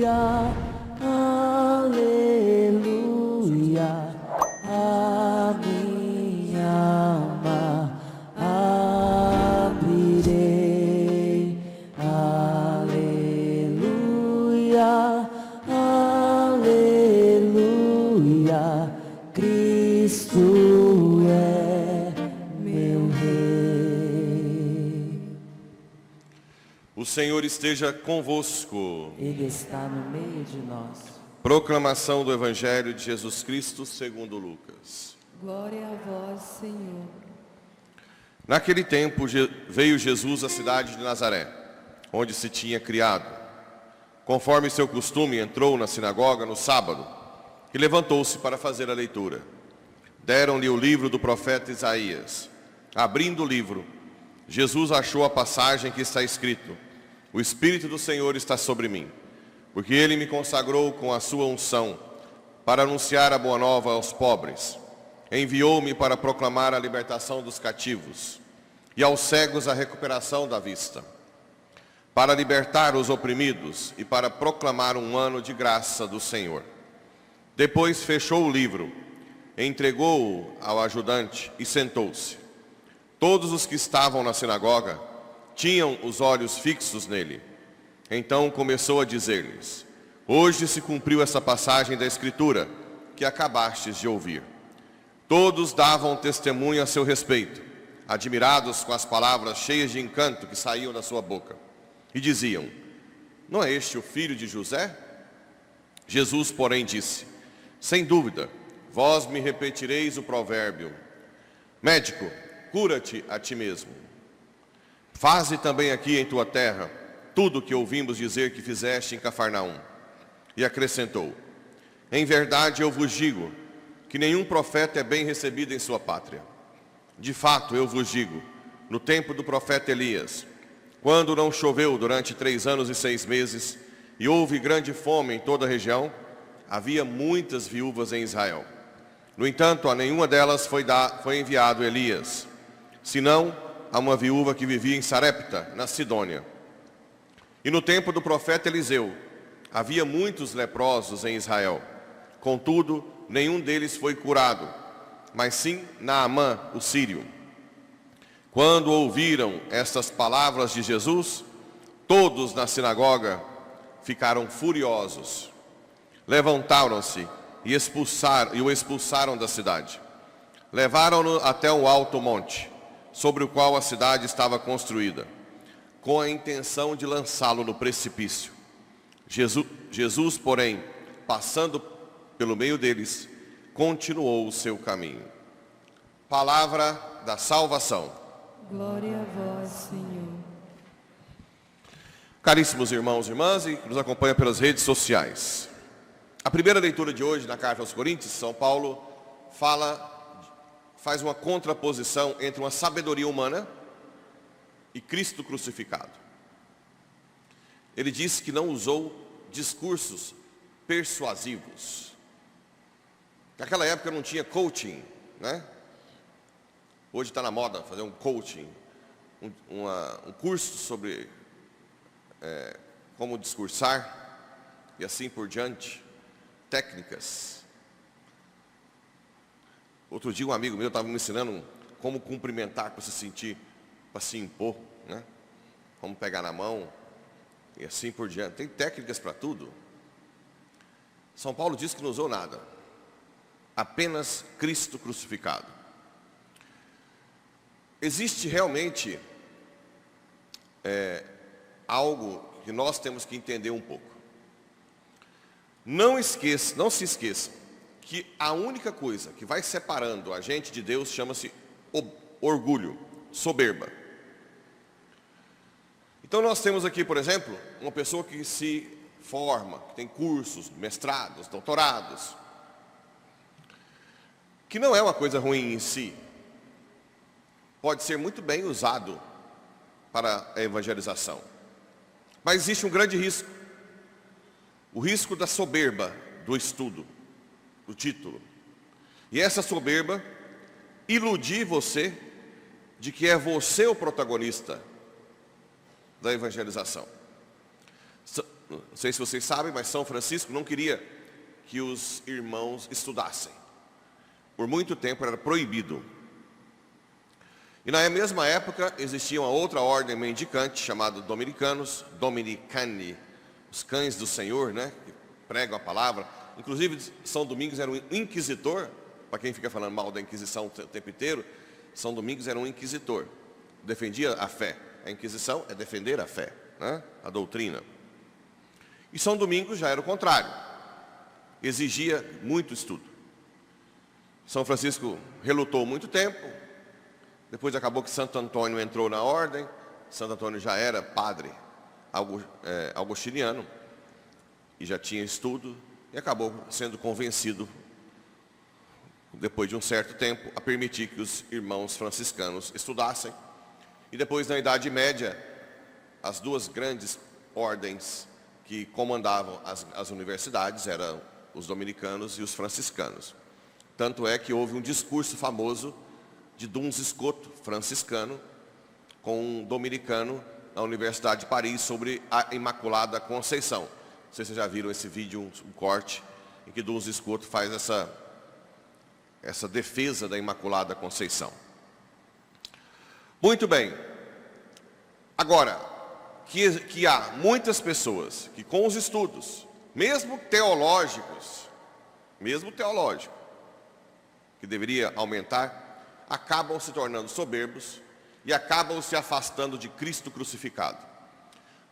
aleluia, a minha alma abrirei, aleluia, aleluia, Cristo é meu Rei. O Senhor esteja convosco. Ele está no meio de nós. Proclamação do Evangelho de Jesus Cristo segundo Lucas. Glória a vós, Senhor. Naquele tempo veio Jesus à cidade de Nazaré, onde se tinha criado. Conforme seu costume, entrou na sinagoga no sábado e levantou-se para fazer a leitura. Deram-lhe o livro do profeta Isaías. Abrindo o livro, Jesus achou a passagem que está escrito: O Espírito do Senhor está sobre mim, porque Ele me consagrou com a sua unção para anunciar a boa nova aos pobres. Enviou-me para proclamar a libertação dos cativos e aos cegos a recuperação da vista, para libertar os oprimidos e para proclamar um ano de graça do Senhor. Depois fechou o livro, entregou-o ao ajudante e sentou-se. Todos os que estavam na sinagoga tinham os olhos fixos nele. Então começou a dizer-lhes: Hoje se cumpriu essa passagem da Escritura que acabastes de ouvir. Todos davam testemunho a seu respeito, admirados com as palavras cheias de encanto que saíam da sua boca. E diziam: Não é este o filho de José? Jesus, porém, disse: Sem dúvida, vós me repetireis o provérbio: Médico, cura-te a ti mesmo. Faze também aqui em tua terra tudo o que ouvimos dizer que fizeste em Cafarnaum. E acrescentou: Em verdade eu vos digo que nenhum profeta é bem recebido em sua pátria. De fato eu vos digo, no tempo do profeta Elias, quando não choveu durante 3 anos e 6 meses, e houve grande fome em toda a região, havia muitas viúvas em Israel. No entanto, a nenhuma delas foi enviado Elias, senão a uma viúva que vivia em Sarepta, na Sidônia. E no tempo do profeta Eliseu, havia muitos leprosos em Israel. Contudo, nenhum deles foi curado, mas sim Naamã, o sírio. Quando ouviram estas palavras de Jesus, todos na sinagoga ficaram furiosos. Levantaram-se e o expulsaram da cidade. Levaram-no até um alto monte, sobre o qual a cidade estava construída, com a intenção de lançá-lo no precipício. Jesus, porém, passando pelo meio deles, continuou o seu caminho. Palavra da salvação. Glória a vós, Senhor. Caríssimos irmãos e irmãs e que nos acompanham pelas redes sociais. A primeira leitura de hoje na carta aos Coríntios, São Paulo faz uma contraposição entre uma sabedoria humana e Cristo crucificado. Ele disse que não usou discursos persuasivos. Naquela época não tinha coaching, né? Hoje está na moda fazer um coaching, um curso sobre como discursar e assim por diante, técnicas. Outro dia um amigo meu estava me ensinando como cumprimentar para se sentir, para se impor, né? Como pegar na mão e assim por diante. Tem técnicas para tudo. São Paulo diz que não usou nada, apenas Cristo crucificado. Existe realmente algo que nós temos que entender um pouco. Não se esqueça que a única coisa que vai separando a gente de Deus chama-se orgulho, soberba. Então nós temos aqui, por exemplo, uma pessoa que se forma, que tem cursos, mestrados, doutorados, que não é uma coisa ruim em si. Pode ser muito bem usado para a evangelização. Mas existe um grande risco. O risco da soberba do estudo, do título. E essa soberba iludir você de que é você o protagonista da evangelização. não sei se vocês sabem, mas São Francisco não queria que os irmãos estudassem. Por muito tempo era proibido. E na mesma época existia uma outra ordem mendicante chamada dominicanos, dominicani, os cães do Senhor, né, que pregam a palavra. Inclusive São Domingos era um inquisitor, para quem fica falando mal da Inquisição o tempo inteiro, São Domingos era um inquisitor, defendia a fé. A Inquisição é defender a fé, né, a doutrina. E São Domingos já era o contrário, exigia muito estudo. São Francisco relutou muito tempo, depois acabou que Santo Antônio entrou na ordem. Santo Antônio já era padre agostiniano e já tinha estudo, e acabou sendo convencido, depois de um certo tempo, a permitir que os irmãos franciscanos estudassem. E depois, na Idade Média, as duas grandes ordens que comandavam as universidades eram os dominicanos e os franciscanos. Tanto é que houve um discurso famoso de Duns Scoto, franciscano, com um dominicano na Universidade de Paris sobre a Imaculada Conceição. Não sei se vocês já viram esse vídeo, um corte, em que Duns Scoto faz essa defesa da Imaculada Conceição. Muito bem. Agora, que há muitas pessoas que com os estudos, mesmo teológicos, que deveria aumentar, acabam se tornando soberbos e acabam se afastando de Cristo crucificado.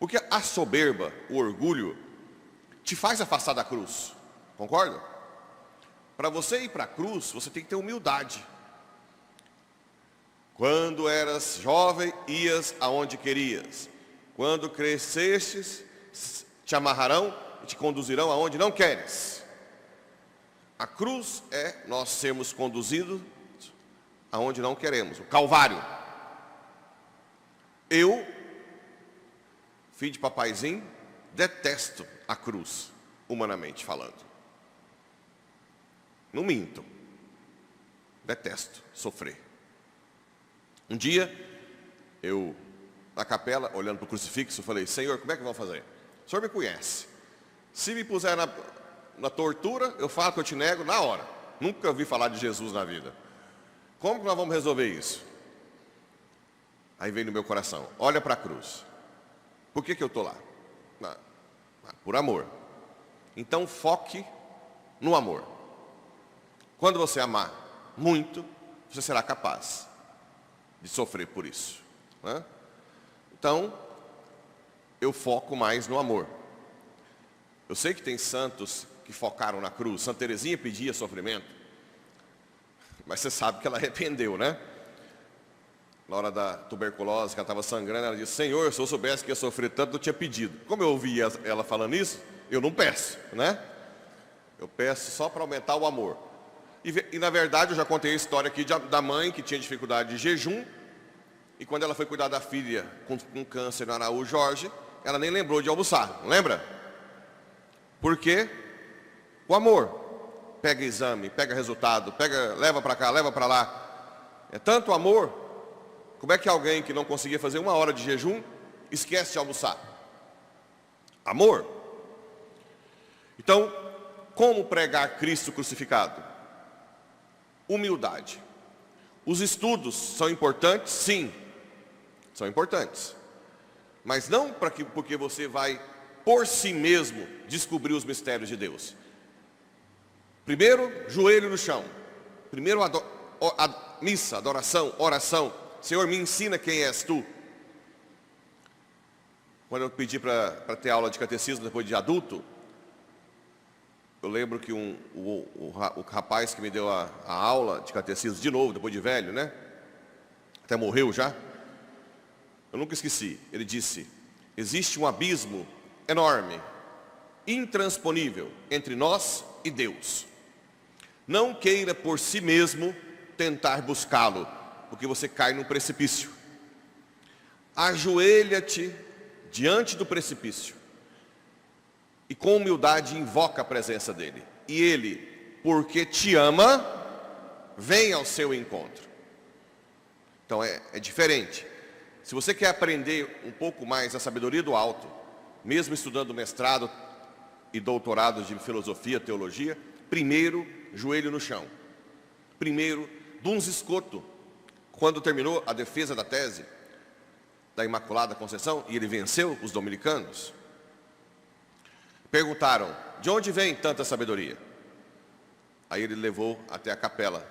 Porque a soberba, o orgulho, te faz afastar da cruz, concorda? Para você ir para a cruz, você tem que ter humildade. Quando eras jovem, ias aonde querias. Quando crescestes, te amarrarão e te conduzirão aonde não queres. A cruz é nós sermos conduzidos aonde não queremos, o Calvário. Eu, filho de papaizinho, detesto a cruz, humanamente falando. Não minto. Detesto sofrer. Um dia, eu, na capela, olhando para o crucifixo, falei: Senhor, como é que vamos fazer? O Senhor me conhece. Se me puser na tortura, eu falo que eu te nego na hora. Nunca ouvi falar de Jesus na vida. Como que nós vamos resolver isso? Aí vem no meu coração: olha para a cruz. Por que eu estou lá? Por amor. Então foque no amor. Quando você amar muito, você será capaz de sofrer por isso, né? Então, eu foco mais no amor. Eu sei que tem santos que focaram na cruz. Santa Teresinha pedia sofrimento, mas você sabe que ela arrependeu, né? Na hora da tuberculose, que ela estava sangrando, ela disse: Senhor, se eu soubesse que ia sofrer tanto, eu tinha pedido. Como eu ouvi ela falando isso, eu não peço, né? Eu peço só para aumentar o amor. E na verdade, eu já contei a história aqui da mãe que tinha dificuldade de jejum. E quando ela foi cuidar da filha com câncer no Araújo Jorge, ela nem lembrou de almoçar, não lembra? Por quê? O amor. Pega exame, pega resultado, leva para cá, leva para lá. É tanto amor. Como é que alguém que não conseguia fazer 1 hora de jejum esquece de almoçar? Amor. Então, como pregar Cristo crucificado? Humildade. Os estudos são importantes? Sim, são importantes. Mas não porque você vai, por si mesmo, descobrir os mistérios de Deus. Primeiro, joelho no chão. Primeiro, missa, adoração, oração. Senhor, me ensina quem és tu. Quando eu pedi para ter aula de catecismo depois de adulto, eu lembro que o rapaz que me deu a aula de catecismo, de novo, depois de velho, né? Até morreu já. Eu nunca esqueci. Ele disse: existe um abismo enorme, intransponível, entre nós e Deus. Não queira por si mesmo tentar buscá-lo, porque você cai num precipício. Ajoelha-te diante do precipício e com humildade invoca a presença dele. E ele, porque te ama, vem ao seu encontro. Então é diferente. Se você quer aprender um pouco mais a sabedoria do alto, mesmo estudando mestrado e doutorado de filosofia, teologia, primeiro, joelho no chão. Primeiro, Duns Scoto, quando terminou a defesa da tese da Imaculada Conceição, e ele venceu os dominicanos, perguntaram, de onde vem tanta sabedoria? Aí ele levou até a capela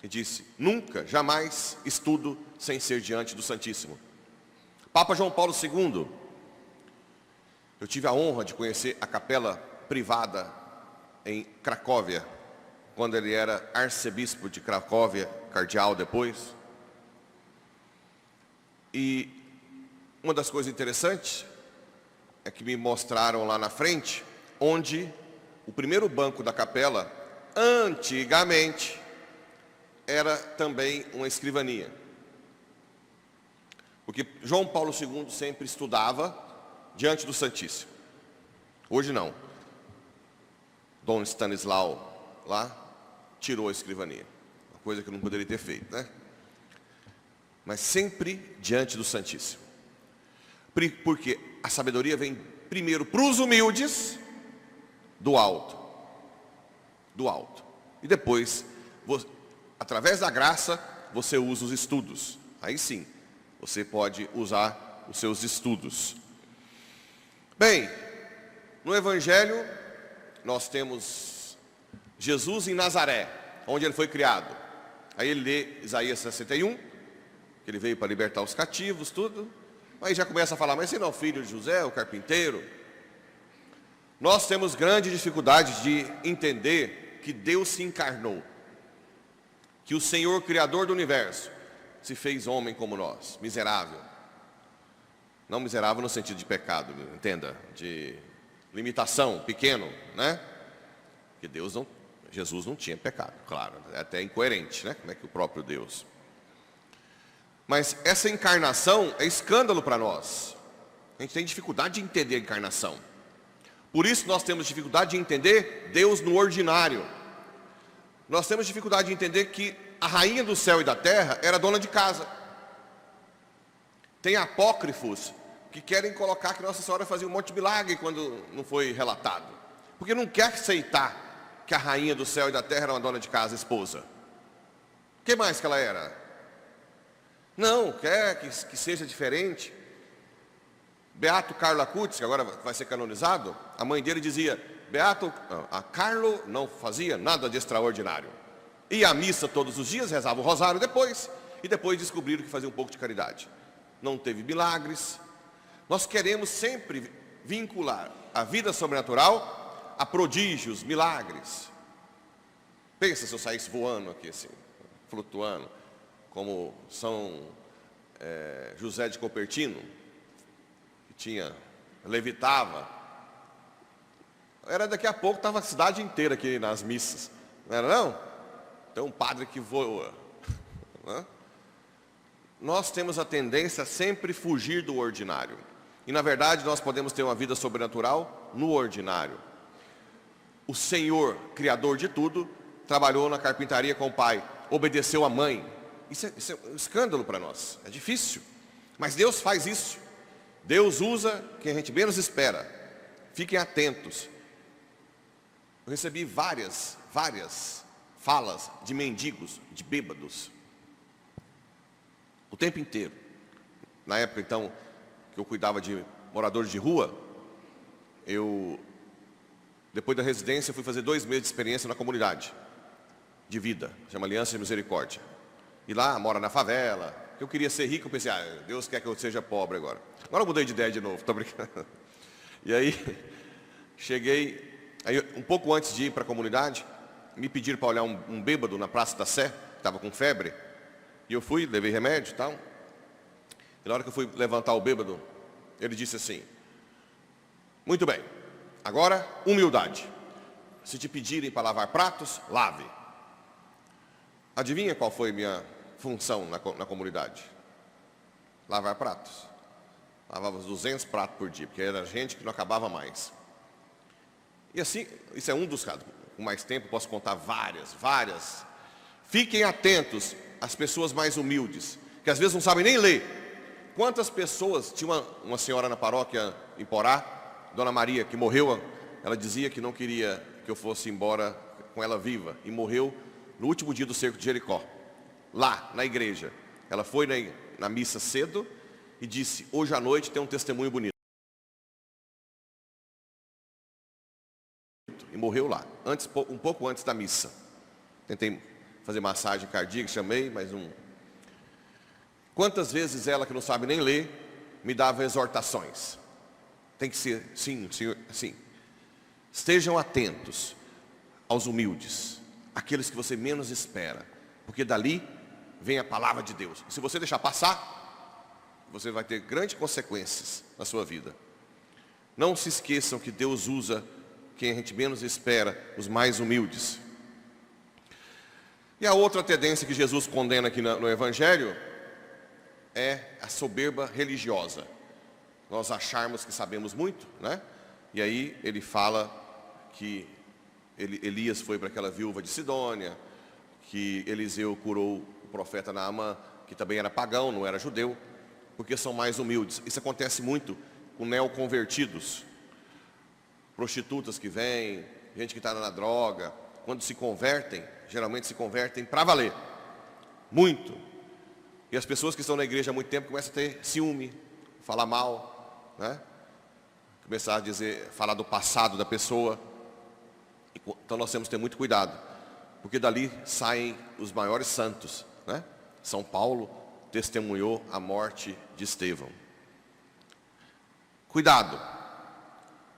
e disse, nunca, jamais estudo sem ser diante do Santíssimo. Papa João Paulo II, eu tive a honra de conhecer a capela privada em Cracóvia, quando ele era arcebispo de Cracóvia, cardeal depois. E uma das coisas interessantes é que me mostraram lá na frente, onde o primeiro banco da capela, antigamente, era também uma escrivaninha. Porque João Paulo II sempre estudava diante do Santíssimo. Hoje não. Dom Stanislau lá tirou a escrivaninha. Uma coisa que eu não poderia ter feito, né? Mas sempre diante do Santíssimo. Porque a sabedoria vem primeiro para os humildes, do alto. Do alto. E depois, através da graça, você usa os estudos. Aí sim, você pode usar os seus estudos. Bem, no Evangelho, nós temos Jesus em Nazaré, onde ele foi criado. Aí ele lê Isaías 61, que ele veio para libertar os cativos, tudo. Aí já começa a falar, mas esse não é o filho de José, o carpinteiro? Nós temos grande dificuldade de entender que Deus se encarnou. Que o Senhor, Criador do Universo, se fez homem como nós, miserável. Não miserável no sentido de pecado, entenda, de limitação, pequeno, né? Porque Jesus não tinha pecado, claro, é até incoerente, né? Como é que o próprio Deus... Mas essa encarnação é escândalo para nós. A gente tem dificuldade de entender a encarnação. Por isso nós temos dificuldade de entender Deus no ordinário. Nós temos dificuldade de entender que a rainha do céu e da terra era dona de casa. Tem apócrifos que querem colocar que Nossa Senhora fazia um monte de milagre quando não foi relatado. Porque não quer aceitar que a rainha do céu e da terra era uma dona de casa, esposa. O que mais que ela era? Não, quer que seja diferente. Beato Carlo Acutis, que agora vai ser canonizado, a mãe dele dizia, a Carlo não fazia nada de extraordinário. Ia à missa todos os dias, rezava o rosário depois, e depois descobriram que fazia um pouco de caridade. Não teve milagres. Nós queremos sempre vincular a vida sobrenatural a prodígios, milagres. Pensa se eu saísse voando aqui assim, flutuando, como São José de Copertino, que levitava. Era daqui a pouco, estava a cidade inteira aqui nas missas. Não era não? Tem um padre que voa. Nós temos a tendência a sempre fugir do ordinário. E na verdade nós podemos ter uma vida sobrenatural no ordinário. O Senhor, Criador de tudo, trabalhou na carpintaria com o pai, obedeceu a mãe. Isso é um escândalo para nós, é difícil. Mas Deus faz isso. Deus usa quem a gente menos espera. Fiquem atentos. Eu recebi várias falas de mendigos, de bêbados. O tempo inteiro. Na época, então, que eu cuidava de moradores de rua, depois da residência, fui fazer 2 meses de experiência na comunidade de vida, chama Aliança de Misericórdia. E lá, mora na favela. Eu queria ser rico, eu pensei, Deus quer que eu seja pobre agora. Agora eu mudei de ideia de novo, tô brincando. E aí, cheguei, aí, um pouco antes de ir para a comunidade, me pediram para olhar um bêbado na Praça da Sé, que estava com febre. E eu fui, levei remédio e tal. E na hora que eu fui levantar o bêbado, ele disse assim, muito bem, agora humildade. Se te pedirem para lavar pratos, lave. Adivinha qual foi minha função na comunidade? Lavar pratos. Lavava uns 200 pratos por dia, porque era gente que não acabava mais. E assim, isso é um dos casos. Com mais tempo posso contar várias. Fiquem atentos às pessoas mais humildes, que às vezes não sabem nem ler, Quantas pessoas, tinha uma senhora na paróquia em Porá, Dona Maria, que morreu, ela dizia que não queria que eu fosse embora com ela viva, e morreu no último dia do cerco de Jericó, lá na igreja. Ela foi na missa cedo e disse: hoje à noite tem um testemunho bonito. E morreu lá, um pouco antes da missa. Tentei fazer massagem cardíaca, chamei, mas não. Quantas vezes ela, que não sabe nem ler, me dava exortações. Tem que ser, sim, senhor, assim. Estejam atentos aos humildes, aqueles que você menos espera, porque dali vem a palavra de Deus. Se você deixar passar, você vai ter grandes consequências na sua vida. Não se esqueçam que Deus usa quem a gente menos espera, os mais humildes. E a outra tendência que Jesus condena aqui no Evangelho é a soberba religiosa. Nós acharmos que sabemos muito, né? E aí ele fala que Elias foi para aquela viúva de Sidônia, que Eliseu curou o profeta Naamã, que também era pagão, não era judeu, porque são mais humildes. Isso acontece muito com neoconvertidos, prostitutas que vêm, gente que está na droga. Quando se convertem, geralmente se convertem para valer, muito. E as pessoas que estão na igreja há muito tempo começam a ter ciúme, falar mal, né? Começar a falar do passado da pessoa. Então nós temos que ter muito cuidado, porque dali saem os maiores santos, né? São Paulo testemunhou a morte de Estevão. Cuidado.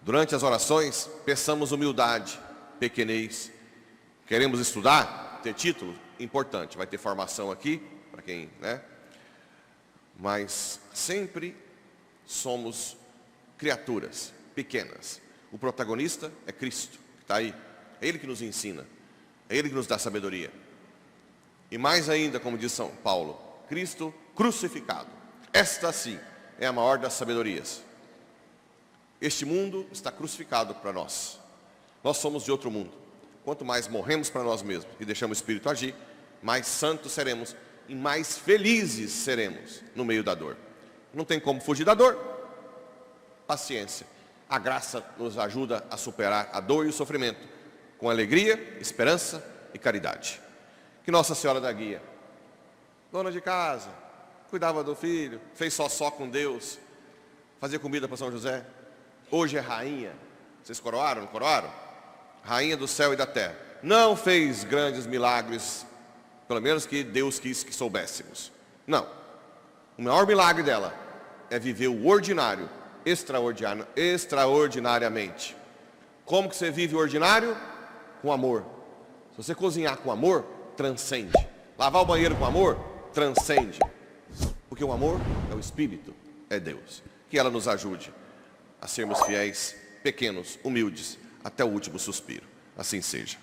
Durante as orações, peçamos humildade, pequenez. Queremos estudar, ter título? Importante, vai ter formação aqui, para quem, né? Mas sempre somos criaturas pequenas. O protagonista é Cristo, que está aí. É Ele que nos ensina, é Ele que nos dá sabedoria. E mais ainda, como diz São Paulo, Cristo crucificado. Esta sim é a maior das sabedorias. Este mundo está crucificado para nós. Nós somos de outro mundo. Quanto mais morremos para nós mesmos e deixamos o Espírito agir, mais santos seremos e mais felizes seremos no meio da dor. Não tem como fugir da dor. Paciência. A graça nos ajuda a superar a dor e o sofrimento com alegria, esperança e caridade. Que Nossa Senhora da Guia, dona de casa, cuidava do filho, fez só com Deus, fazia comida para São José. Hoje é rainha. Vocês coroaram, não coroaram? Rainha do céu e da terra. Não fez grandes milagres, pelo menos que Deus quis que soubéssemos. Não. O maior milagre dela é viver o ordinário, extraordinariamente. Como que você vive o ordinário? Com amor. Se você cozinhar com amor, transcende. Lavar o banheiro com amor, transcende. Porque o amor é o Espírito, é Deus. Que ela nos ajude a sermos fiéis, pequenos, humildes, até o último suspiro. Assim seja.